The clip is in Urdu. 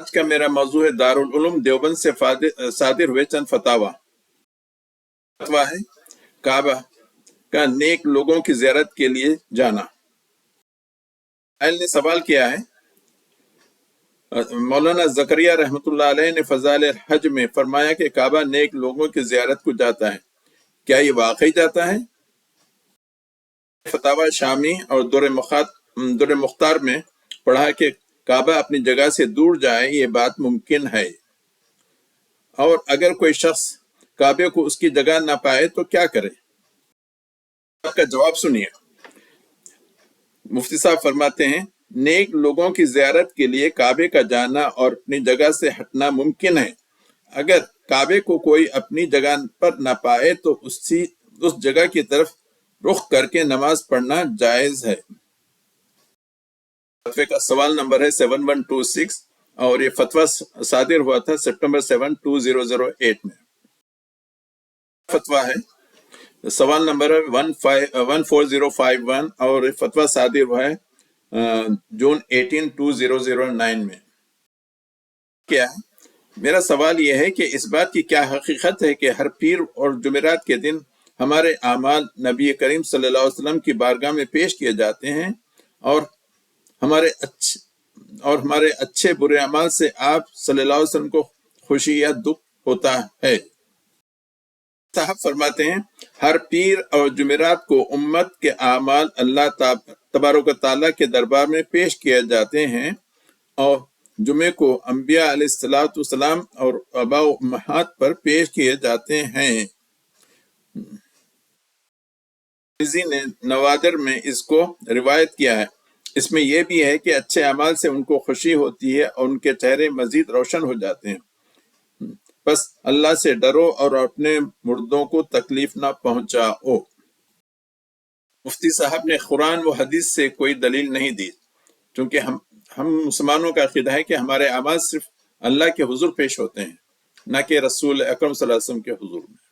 آج کا میرا موضوع ہے دارالعلوم دیوبند سے صادر ہوئے چند فتاوا ہے کعبہ کا نیک لوگوں کی زیارت کے لیے جانا۔ قائل نے سوال کیا ہے، مولانا زکریا رحمۃ اللہ علیہ نے فضائل الحج میں فرمایا کہ کعبہ نیک لوگوں کی زیارت کو جاتا ہے، کیا یہ واقعی جاتا ہے؟ فتاوا شامی اور در مختار میں پڑھا کہ کعبہ اپنی جگہ سے دور جائے یہ بات ممکن ہے، اور اگر کوئی شخص کعبے کو اس کی جگہ نہ پائے تو کیا کرے؟ آپ کا جواب سنیے۔ مفتی صاحب فرماتے ہیں، نیک لوگوں کی زیارت کے لیے کعبے کا جانا اور اپنی جگہ سے ہٹنا ممکن ہے۔ اگر کعبے کو کوئی اپنی جگہ پر نہ پائے تو اس جگہ کی طرف رخ کر کے نماز پڑھنا جائز ہے۔ فتوے کا سوال نمبر ہے 7126 اور یہ فتویٰ صادر ہوا تھا سپٹمبر 7، 2008 میں۔ فتویٰ ہے، سوال نمبر 14051 اور فتویٰ صادر ہوا ہے جون 18، 2009 میں۔ کیا ہے؟ میرا سوال یہ ہے کہ اس بات کی کیا حقیقت ہے کہ ہر پیر اور جمعرات کے دن ہمارے اعمال نبی کریم صلی اللہ علیہ وسلم کی بارگاہ میں پیش کیے جاتے ہیں اور ہمارے اچھے برے اعمال سے آپ صلی اللہ علیہ وسلم کو خوشی یا دکھ ہوتا ہے؟ صاحب فرماتے ہیں، ہر پیر اور جمعرات کو امت کے اعمال اللہ تبارک و تعالیٰ کے دربار میں پیش کیے جاتے ہیں، اور جمعے کو انبیاء علیہ السلام اور آباء و امہات پر پیش کیے جاتے ہیں۔ ترمذی نے نوادر میں اس کو روایت کیا ہے۔ اس میں یہ بھی ہے کہ اچھے اعمال سے ان کو خوشی ہوتی ہے اور ان کے چہرے مزید روشن ہو جاتے ہیں۔ بس اللہ سے ڈرو اور اپنے مردوں کو تکلیف نہ پہنچاؤ۔ مفتی صاحب نے قرآن و حدیث سے کوئی دلیل نہیں دی، چونکہ ہم مسلمانوں کا عقیدہ ہے کہ ہمارے اعمال صرف اللہ کے حضور پیش ہوتے ہیں، نہ کہ رسول اکرم صلی اللہ علیہ وسلم کے حضور میں۔